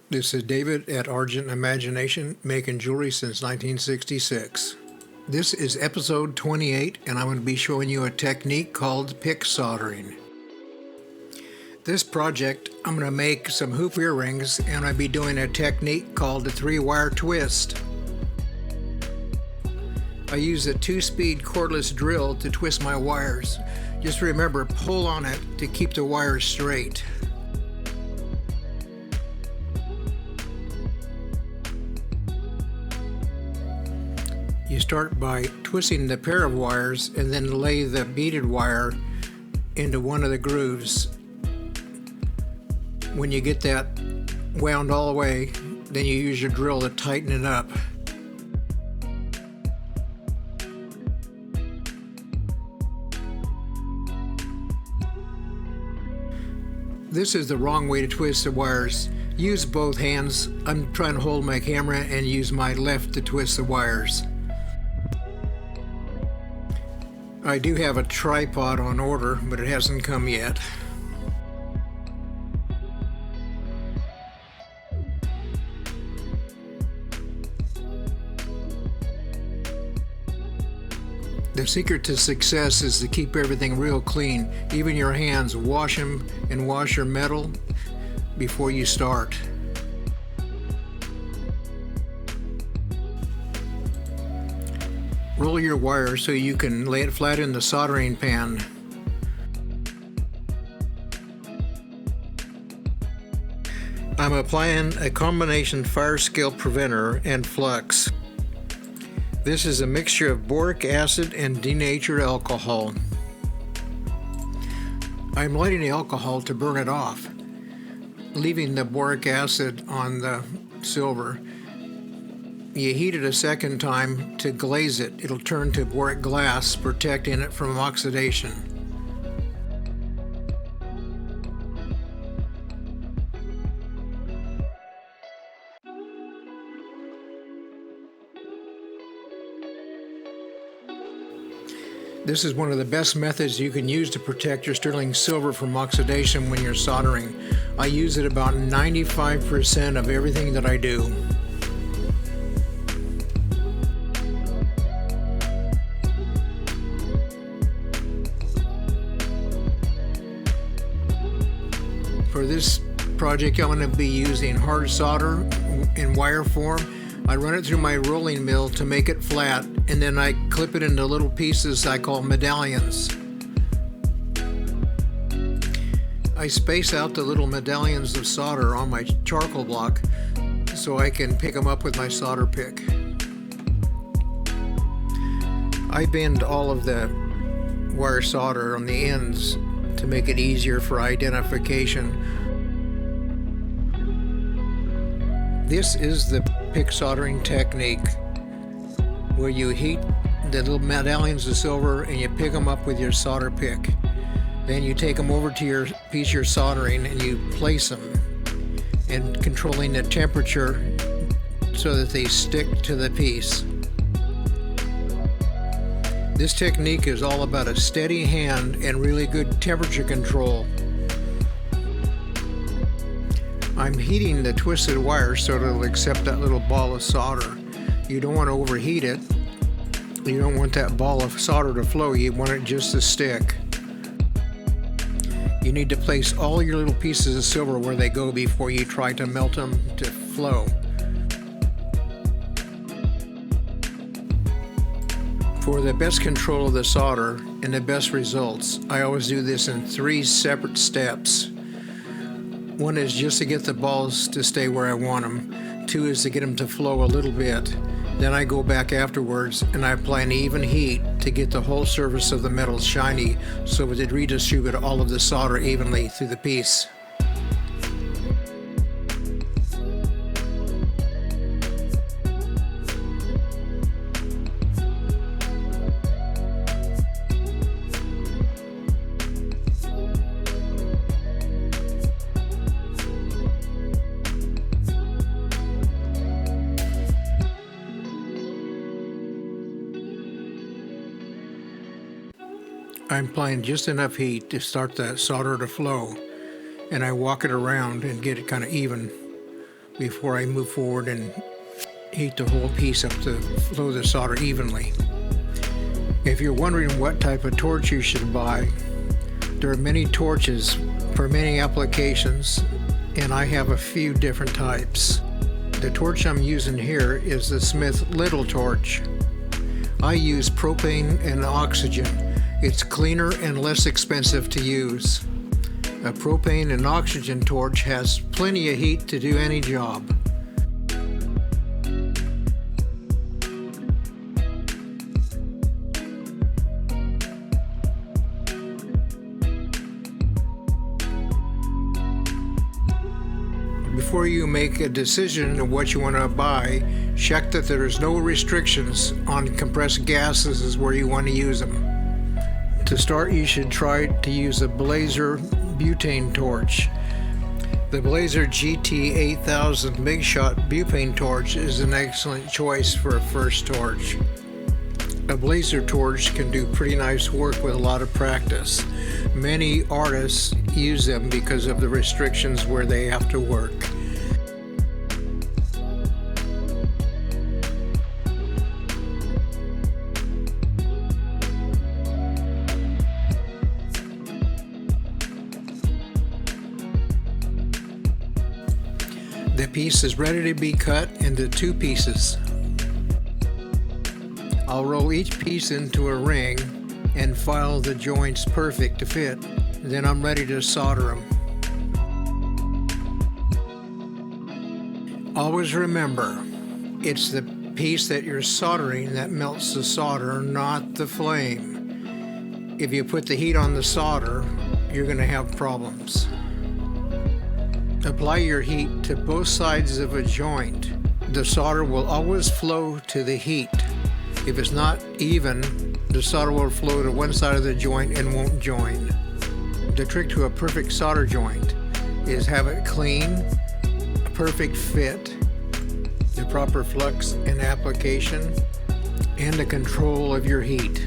This is David at Argent Imagination, making jewelry since 1966. This is episode 28, and I'm going to be showing you a technique called pick soldering. This project, I'm going to make some hoop earrings, and I'll be doing a technique called the 3-wire twist. I use a 2-speed cordless drill to twist my wires. Just remember, pull on it to keep the wires straight. You start by twisting the pair of wires and then lay the beaded wire into one of the grooves. When you get that wound all the way, then you use your drill to tighten it up. This is the wrong way to twist the wires. Use both hands. I'm trying to hold my camera and use my left to twist the wires. I do have a tripod on order, but it hasn't come yet. The secret to success is to keep everything real clean. Even your hands, wash them and wash your metal before you start. Roll your wire so you can lay it flat in the soldering pan. I'm applying a combination fire scale preventer and flux. This is a mixture of boric acid and denatured alcohol. I'm lighting the alcohol to burn it off, leaving the boric acid on the silver. You heat it a second time to glaze it. It'll turn to boric glass, protecting it from oxidation. This is one of the best methods you can use to protect your sterling silver from oxidation when you're soldering. I use it about 95% of everything that I do. For this project, I'm going to be using hard solder in wire form. I run it through my rolling mill to make it flat, and then I clip it into little pieces I call medallions. I space out the little medallions of solder on my charcoal block so I can pick them up with my solder pick. I bend all of the wire solder on the ends to make it easier for identification. This is the pick soldering technique, where you heat the little medallions of silver and you pick them up with your solder pick. Then you take them over to your piece you're soldering and you place them, and controlling the temperature so that they stick to the piece. This technique is all about a steady hand and really good temperature control. I'm heating the twisted wire so it'll accept that little ball of solder. You don't want to overheat it. You don't want that ball of solder to flow. You want it just to stick. You need to place all your little pieces of silver where they go before you try to melt them to flow. For the best control of the solder and the best results, I always do this in 3 separate steps. 1 is just to get the balls to stay where I want them. 2 is to get them to flow a little bit. Then I go back afterwards and I apply an even heat to get the whole surface of the metal shiny so that it redistribute all of the solder evenly through the piece. I'm applying just enough heat to start the solder to flow, and I walk it around and get it kind of even before I move forward and heat the whole piece up to flow the solder evenly. If you're wondering what type of torch you should buy, there are many torches for many applications, and I have a few different types. The torch I'm using here is the Smith Little torch. I use propane and oxygen. It's cleaner and less expensive to use. A propane and oxygen torch has plenty of heat to do any job. Before you make a decision of what you want to buy, check that there is no restrictions on compressed gases where you want to use them. To start, you should try to use a Blazer butane torch. The Blazer GT8000 Big Shot butane torch is an excellent choice for a first torch. A Blazer torch can do pretty nice work with a lot of practice. Many artists use them because of the restrictions where they have to work. The piece is ready to be cut into two pieces. I'll roll each piece into a ring and file the joints perfect to fit. Then I'm ready to solder them. Always remember, it's the piece that you're soldering that melts the solder, not the flame. If you put the heat on the solder, you're going to have problems. Apply your heat to both sides of a joint. The solder will always flow to the heat. If it's not even, the solder will flow to one side of the joint and won't join. The trick to a perfect solder joint is have it clean, a perfect fit, the proper flux and application, and the control of your heat.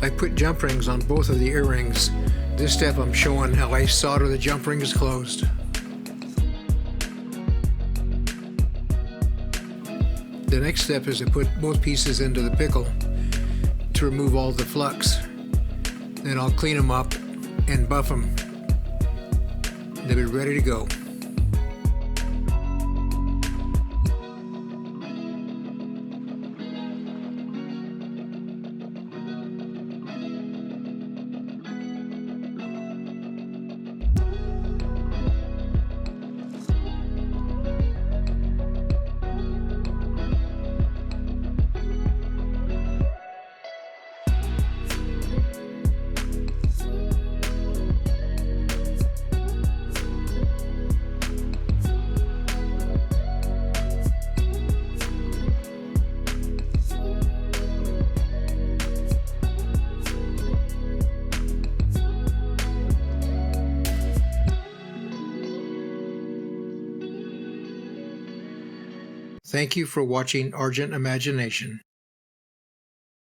I put jump rings on both of the earrings. This step I'm showing how I solder the jump rings closed. The next step is to put both pieces into the pickle to remove all the flux. Then I'll clean them up and buff them. They'll be ready to go. Thank you for watching Argent Imagination.